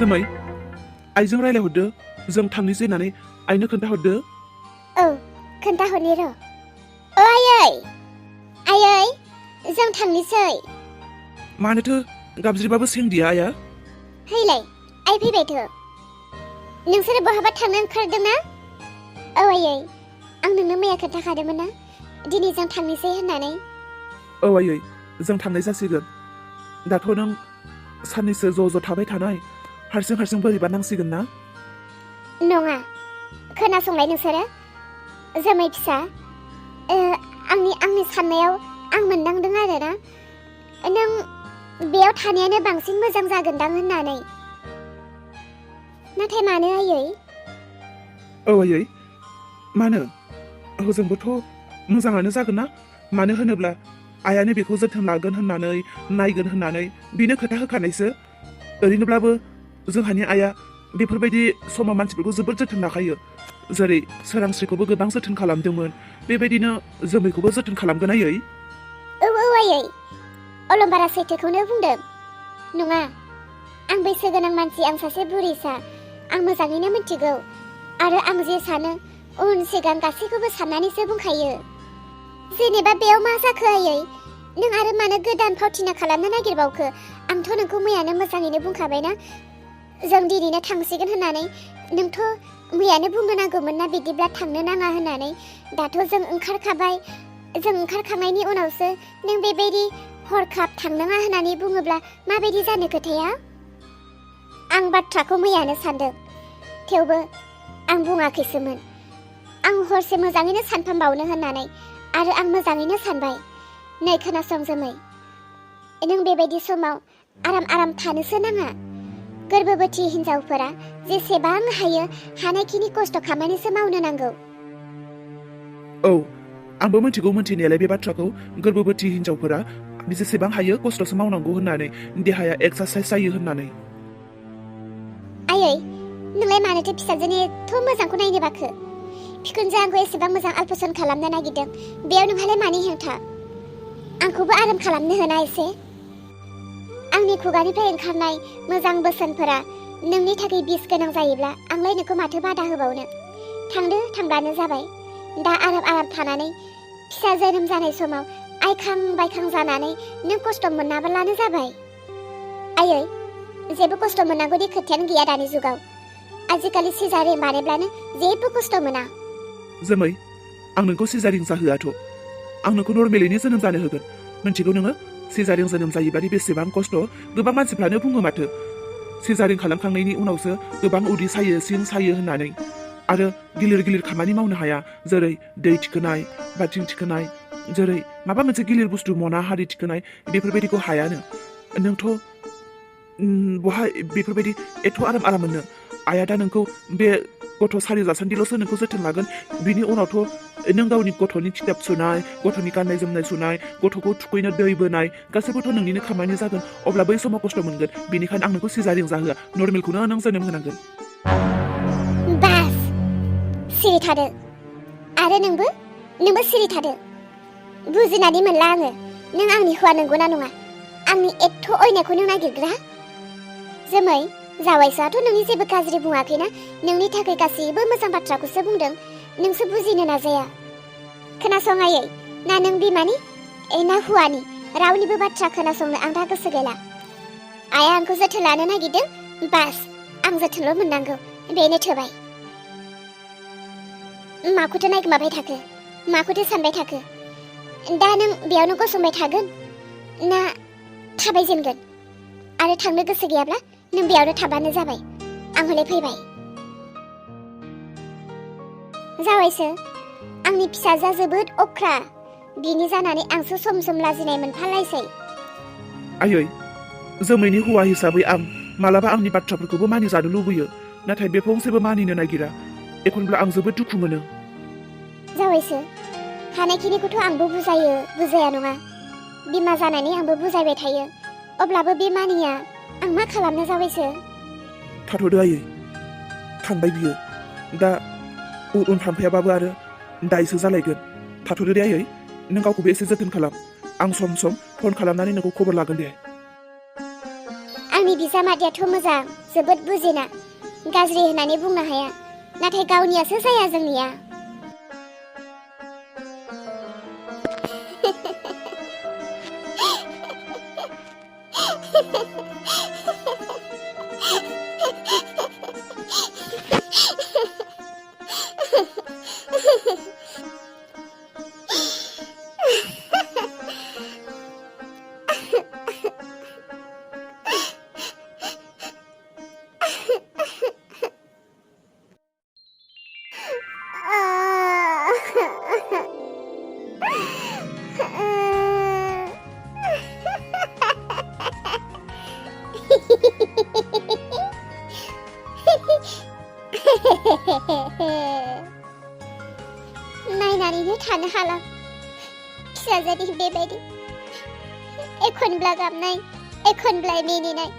जोमै आइजों रायलायहरदो जों थांनोसै होननानै आइनो खोन्थाहरदो। औ खोन्थाहरनि र'। आयै जों थांनोसै। मानोथो गाबज्रिबाबो सेंदिया आइया? हैलाय आइ फैबायथो। नोंसोरो बहाबा थांनो ओंखारदों ना? औ आयै आं नोंनो मैया खोन्थाखादोंमोन ना दिनै जों थांनोसै होननानै। औ आयै जों थांनाय जासिगोन। दाथ' नों साननैसो ज' थाबाय थानाय हारसिं बोरैबा नांसिगोन ना? नङा खोनासंलाय नोंसोरो जोमै फिसा, आंनि साननायाव आं मोनदांदों आरोना नों बेयाव थानायानो बांसिन मोजां जागोनदां होननानै। नाथाय मानो आयै? औ आयै मानो? हजोंबोथ' मोजाङानो जागोन ना? मानो होनोब्ला आइयानो बेखौ जोथोन लागोन होननानै नायगोन होननानै बेनो खोथा होखानायसो। ओरैनोब्लाबो जोंहानि आइया बेफोरबायदि समाव मानसिफोरखौ जोबोद जोथोन लाखायो। जेरै सोरांस्रिखौबो गोबां जोथोन खालामदोंमोन बेबायदिनो जोमैखौबो जोथोन खालामगोन आयै। औ आयै अलंबारा सैथोखौनो बुंदों। नङा आं बैसो गोनां मानसि, आं सासे बुरैसा, आं मोजाङैनो मिथिगौ आरो आं जे सानो उन सिगां गासैखौबो साननानैसो बुंखायो। जेनेबा बेयाव मा जाखो आयै? नों आरो मानो गोदान फावथिना खालामनो नागिरबावखो? आंथ' नोंखौ मैयानो मोजाङैनो बुंखाबायना जों दिनैनो थांसिगोन होननानै। नोंथ' मैयानो बुंनो नांगौमोन ना बिदिब्ला थांनो नाङा होननानै। दाथ' जों ओंखारखाबाय। जों ओंखारखांनायनि उनावसो नों बेबायदि हरखाब थांनाङा होननानै बुङोब्ला माबायदि जानो खोथाया? आं बाथ्राखौ मैयानो सानदों, थेवबो आं बुङाखैसोमोन। आं हरसे मोजाङैनो सानफामबावनो होननानै आरो आं मोजाङैनो सानबाय। नै खोनासं जोमै, नों बेबायदि समाव आराम थानोसो नाङा। गोर्बोबोथि हिनजावफोरा जेसेबां हायो हानायखिनि खस्थ' खामानिसो मावनो नांगौ। औ आंबो मिथिगौ मिथिनायालाय बे बाथ्राखौ। गोर्बोबोथि हिनजावफोरा जेसेबां हायो खस्थ'सो मावनांगौ होननानै, देहाया एक्सारसाइस जायो होननानै। आयै नोंलाय मानोथो फिसाजोनि एथ' मोजांखौ नायनो बाखो? बिखुनजो आंखौ एसेबां मोजां आलपसन खालामनो नागिरदों, बेयाव नोंहालाय मानि हेंथा? आंखौबो आराम खालामनो होना एसे। आंनि खुगानिफ्राय ओंखारनाय मोजां बोसोनफोरा नोंनि थाखाय बिस गोनां जायोब्ला आंलाय नोंखौ माथो बादा होबावनो? थांदो थांब्लानो जाबाय। दा आराम थानानै फिसा जोनोम जानाय समाव आइखां बायखां जानानै नों खस्थ' मोनाब्लानो जाबाय। आयै जेबो खस्थ' मोननांगौनि खोथायानो गैया दानि जुगाव। आजिखालि सिजारिन बानायब्लानो जेबो खस्थ' मोना। जोमै आं नोंखौ सिजारिन जाहोआथ', आं नोंखौ नर्मेलैनो जोनोम जानो होगोन। मिथिगौ नोङो सिजारिन जोनोम जायोबादि बेसेबां खस्थ'? गोबां मानसिफ्रानो बुङो माथो सिजारिन खालामखांनायनि उनावसो गोबां उदै सायो, सिं सायो होननानै। आरो गिलिर खामानि मावनो हाया, जेरै दै थिखोनाय, बाल्थिं थिखोनाय, जेरै माबा मोनसे गिलिर बुस्थु मना हारि थिखोनाय, बेफोरबायदिखौ हायानो। नोंथ' बहा बेफोरबायदि एथ' आराम मोनो? आइया दा नोंखौ बे गथ' सारिजासान्दिल'सो नोंखौ जोथोन लागोन। बिनि उनावथ' नों गावनि गथ'नि खिथाब सुनाय, गथ'नि गाननाय जोमनाय सुनाय, गथ'खौ थुखैनो दै बोनाय गासैबोथ' नोंनिनो खामानि जागोन। अब्ला बै समाव खस्थ' मोनगोन। बेनिखायनो आं नोंखौ सिजारिन जाहोआ, नर्मेलखौनो नों जोनोम होनांगोन। बास सिरि थादो। आरो नोंबो सिरि थादो। बुजिनानै मोनला आङो नों आंनि हौवा नंगौना नङा? आंनि एथ' अयनायखौ नों नागिरग्रा? जोमै जावायसोआथ' नोंनि जेबो गाज्रि बुङाखैना, नोंनि थाखाय गासैबो मोजां बाथ्राखौसो बुंदों। नोंसो बुजिनो नाजाया। खोनासं आयै, ना नों बिमानि ना हौवानि रावनिबो बाथ्रा खोनासंनो आं दा गोसो गैला। आइया आंखौ जोथोन लानो नागिरदों, बास आं जोथोनल' मोननांगौ, बेनो थोबाय। माखौथो नायगोमाबाय थाखो? माखौथो सानबाय थाखो? दा नों बेयावनो गसंबाय थागोन ना थाबायजेनगोन? आरो थांनो गोसो गैयाब्ला नों बेयावनो थाबानो जाबाय। आं हले फैबाय। जावायसो आंनि फिसाजोआ जोबोद अख्रा, बिनि जानानै आंसो सम लाजिनाय मोनफालायसै। आयै जोमैनि हौवा हिसाबै आं मालाबा आंनि बाथ्राफोरखौबो मानिजानो लुबैयो, नाथाय बे फंसेबो मानिनो नागिरा। एखनब्ला आं जोबोद दुखु मोनो। जावायसो हानायखिनिखौथ' आंबो बुजाया नङा। बिमा जानानै आंबो बुजायबाय थायो, अब्लाबो बे मानिया। आं मा खालामनो जावायसो? थाथ'दो आयै, थांबाय बियो। दा उन फानफैयाबाबो आरो दायसो जालायगोन। थाथ'दो दे आयै, नों गावखौबो एसे जोथोन खालाम। आं सम फन खालामनानै नोंखौ खबर लागोन दे। आंनि बिजामादैयाथ' मोजां, जोबोद बुजिना। गाज्रि होननानै बुंनो हाया, नाथाय गावनियासो जाया जोंनिया। नायनानैनो थानो हाला फिसाजोनि बेबायदि एखनब्ला गाबनाय, एखनब्ला मिनिनाय।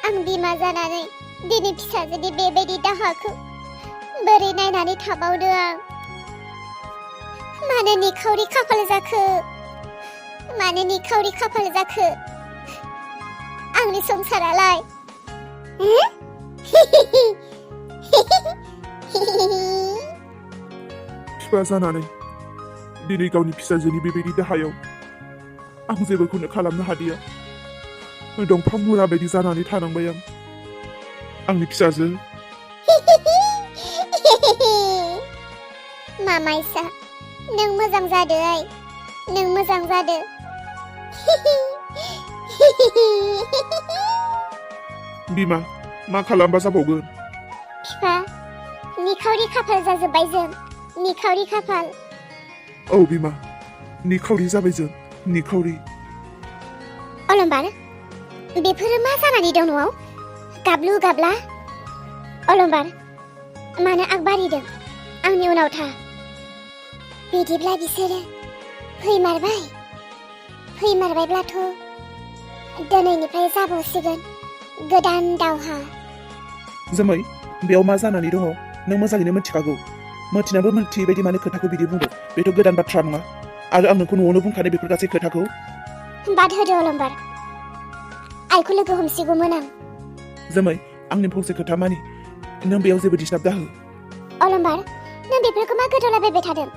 आं बिमा जानानै दिनै फिसाजोनि बेबायदि दाहाखौ बोरै नायनानै थाबावनो आं? मानो निखावरि खाफाल जाखो? मानो निखावरि खाफाल जाखो आंनि संसारालाय? बिफा जानानै दिनै गावनि फिसाजोनि बेबायदि दाहायाव आं जेबोखौनो खालामनो हादिया। दंफां मुरा बायदि जानानै थानांबाय आं। आंनि फिसाजो। मामाइसा, नों मोजां जादो आइ, नों मोजां जादो। बिमा, मा खालामबा जाबावगोन? बिफा, निखावरि खाफाल जाजोब्बाय जों, निखावरि खाफाल। औ बिमा, निखावरि जाबाय जों, निखावरि। अलंबार, बेफोरो मा जानानै दं न'आव? गाबलु गाबला? अलंबार, मानो आग बारिदों? आंनि उनाव था। बिदिब्ला बिसोरो फैमारबायब्लाथ' दिनैनिफ्राय जाबावसिगोन गोदान दावहा। जोमै, बेयाव मा जानानै दङ नों मोजाङैनो मिथिखागौ। मिथिनाबो मिथियै बायदि मानो खोथाखौ बिदि बुंदों? बेथ' गोदान बाथ्रा नङा, आरो आं नोंखौ न'आवनो बुंखानाय बेफोर गासै खोथाखौ। बाद होदो अलंबार, आइखौ लोगो हमसिगौमोन आं। जोमै, आंनि फंसे खोथा मानि, नों बेयाव जेबो डिस्टार्ब दाहो। अलंबार, नों बेफोरखौ मा गोदौलाबायबाय थादों?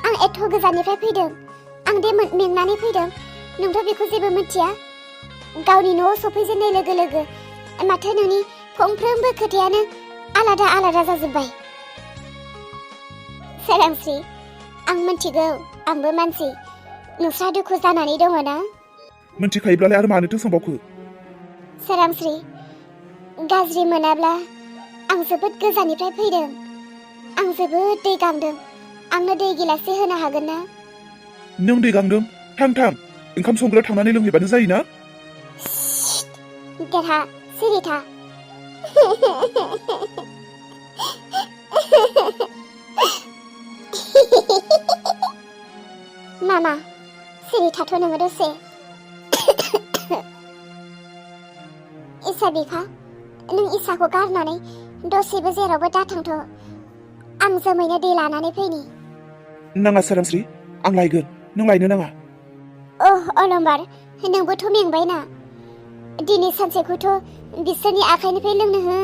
आं एथ' गोजाननिफ्राय फैदों, आं दे मेंनानै फैदों, नोंथ' बेखौ जेबो मिथिया? गावनि न'आव सफैजेननाय लोगो लोगो माथो नोंनि फंफ्रोमबो खोथायानो आलादा आलादा जाजोब्बाय। सोरांस्रि, आं मिथिगौ, आंबो मानसि। नोंस्रा दुखु जानानै दङ ना? मिथिखायोब्लालाय आरो मानोथो सोंबावखो? सोरांस्रि, गाज्रि मोनाब्ला आं जोबोद गोजाननिफ्राय फैदों। आं जोबोद दै गांदों, आंनो दै गिलाससे होनो हागोन ना? नों दै गांदों? थां, ओंखाम संग्रायाव थांनानै लोंहैबानो जायोना? देरहा, सिरि था। मामा, सिरि थाथ' नोङो दसे। इसा बिफा, नों इसाखौ गारनानै दसेबो जेरावबो दाथांथ'। आं जोमैनो दै लानानै फैनि। नाङा सोरांस्रि, आं लायगोन, नों लायनो नाङा। अलंबार, नोंबोथ' मेंबायना। दिनै सानसेखौथ' बिसोरनि आखाइनिफ्राय लोंनो हो।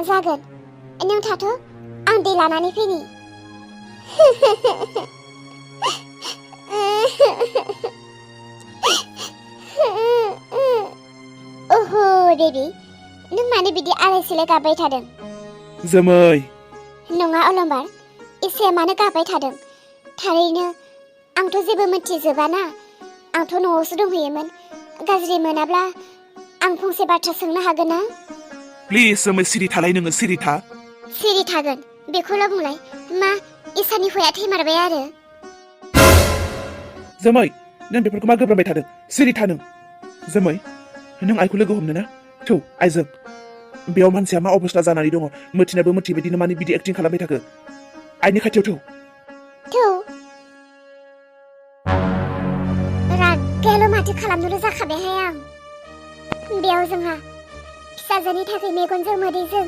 जागोन, नों थाथ', आं दै लानानै फैनि। ओहो बेबि, नों मानो बिदि आलाय सिलाय गाबबाय थादों? जोमै। नङा अलंबार, इसाया मानो गाबबाय थादों? थारैनो आंथ' जेबो मिथिजोबाना, आंथ' न'आवसो दंहैयोमोन। गाज्रि मोनाब्ला आं फंसे बाथ्रा सोंनो हागोन ना? प्लिज जोमै, सिरि थालाय, नोङो सिरि था। सिरि थागोन, बेखौल' बुंलाय। मा इसानि हौवाया थैमारबाय आरो? जोमै, नों बेफोरखौ मा गोब्राबबाय थादों? सिरि था नों। जोमै, नों आइखौ लोगो हमनो ना? थौ, आइजों। बेयाव मानसिया मा अबस्था जानानै दङ, मिथिनाबो मिथियै बायदिनो मानो बिदि एक्टिं खालामबाय थाखो? आइनि खाथियाव थौ। रागायाल' माथो खालामनोल' जाखाबायहाय आं। बेयाव जोंहा फिसाजोनि थाखाय मेगनजों मोदैजों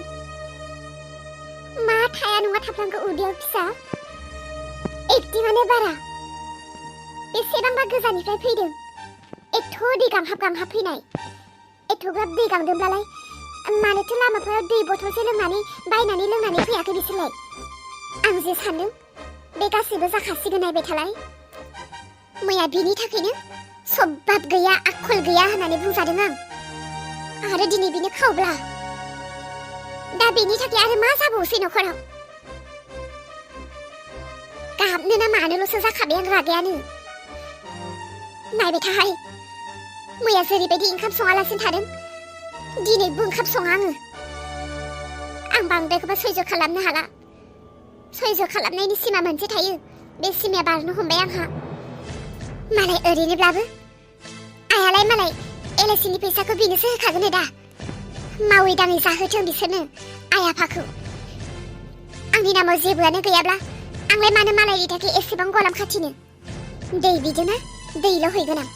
मा थाया नङा थाफ्लांखो उदैयाव फिसा। एक्टिंआनो बारा। बेसेबांबा गोजाननिफ्राय फैदों, एथ' दै गांहाब गांहाब फैनाय। एथ'ग्राब दै गांदोंब्लालाय मानोथो लामाफोराव दै बथलसे बायनानै लोंनानै फैयाखै बिसोरलाय? आं जे सानदों बे गासैबो जाखासिगोन नायबाय थालाय। मैया बिनि थाखायनो सब्बाब गैया आखल गैया होननानै बुंजादों आं। आरो दिनै बिनो खावब्ला दा बेनि थाखाय आरो मा जाबावसै न'खराव? गाबनो ना मानोल'सो जाखाबाय आं रागायानो। नायबाय थाहाय, मैया जेरैबायदि ओंखाम सङालासिनो थादों दिनैबो ओंखाम सङा आङो। आं बांद्रायखौबा सैज' खालामनो हाला। सैज' खालामनायनि सिमा मोनसे थायो, बे सिमाया बारनो हमबाय आंहा। मालाय ओरैनोब्लाबो आइयालाय मालाय एलआइसिनि फैसाखौ बेनोसो होखागोन दा। मावै दाङै जाहोथों बिसोरनो आइ आफाखौ। आंनि नामाव जेबोआनो गैयाब्ला आंलाय मानो मालायनि थाखाय एसेबां गलाम खाथिनो? दै बिदोंना दैल' हैगोन आं।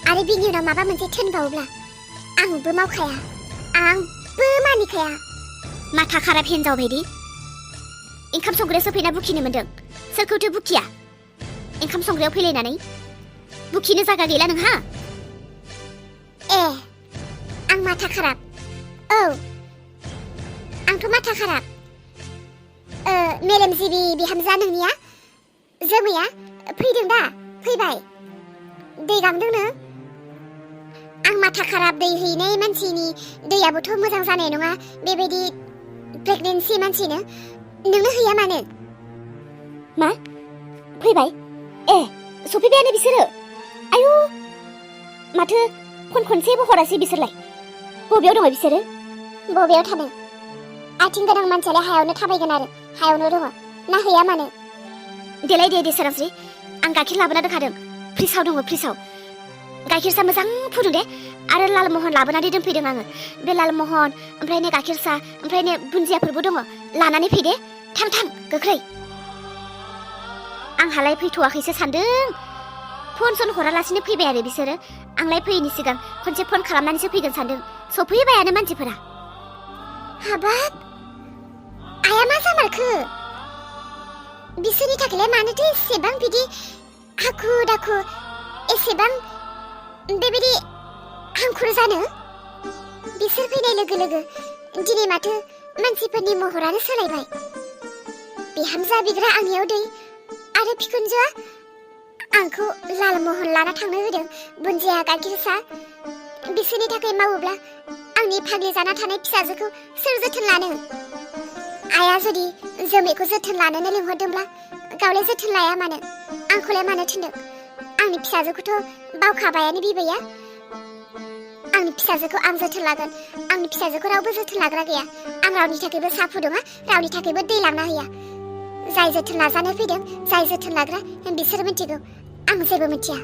आरो बिनि उनाव माबा मोनसे थोनबावोब्ला आंबो मावखाया, आंबो मानिखाया। माथा खाराब हिनजाव बायदि ओंखाम संग्रायावसो फैना बुखिनो मोन्दों। सोरखौथो बुखिया? ओंखाम संग्रायाव फैलायनानै बुखिनो जागा गैला नोंहा? ए, आं माथा खाराब? औ, आंथ' माथा खाराब। मेलेमजिबि बिहामजा नोंनिया जोमैया फैदों दा? फैबाय? दै गांदोंनो? आं माथा खाराब दै हैनाय मानसिनि दैयाबोथ' मोजां जानाय नङा बेबायदि प्रेगनेन्सि मानसिनो। नोंनो हैया मानो? मा? फैबाय? ए, सफैबायानो बिसोरो? आयु, माथो खनसेबो हरासै बिसोरलाय? बबेयाव दङ बिसोरो? बबेयाव थादों? आथिं गोनां मानसियालाय हायावनो थाबायगोन आरो हायावनो दङ। ना हैया मानो? देलाय दे सोरांस्रि, आं गाइखेर लाबोना दोनखादों। फ्रिजआव दङ, फ्रिजआव। गाइखेर सा मोजां फुदुं दे। आरो लालमहन लाबोनानै दोनफैदों आङो। बे लालमहन ओमफ्राय ने गाइखेर सा ओमफ्राय ने बुन्दियाफोरबो दङ। लानानै फै दे, थां गोख्रै। आंहालाय फैथ'वाखैसो सानदों। फन सन हरालासिनो फैबाय आरो बिसोरो। आंलाय फैयैनि सिगां खनसे फन खालामनानैसो फैगोन सानदों। सफैबायानो मानसिफोरा। हाबाब, आया मा जामारखो? बिसोरनि थाखायलाय मानोथो एसेबां बिदि हाखु दाखु एसेबां बेबायदि हांखुर जानो? बिसोर फैनाय लोगो लोगो दिनै माथो मानसिफोरनि महरानो सोलायबाय। बिहामजा बिग्रा आंनियाव दै आरो बिखुनजोआ आंखौ लालमहन लाना थांनो होदों, बुन्दिया गाइखेर सा। बिसोरनि थाखाय मावोब्ला आंनि फाग्लि जाना थानाय फिसाजोखौ सोर जोथोन लानो? आइया जुदि जोमैखौ जोथोन लानोनो लिंहरदोंब्ला गावलाय जोथोन लाया मानो? आंखौलाय मानो थिनदों? आंनि फिसाजोखौथ' बावखाबायानो बिबैया। आंनि फिसाजोखौ आं जोथोन लागोन। आंनि फिसाजोखौ रावबो जोथोन लाग्रा गैया। आं रावनि थाखायबो साहा फुदुङा, रावनि थाखायबो दै लांना होया। जाय जोथोन लाजानो फैदों, जाय जोथोन लाग्रा बिसोर मिथिगौ, आं जेबो मिथिया।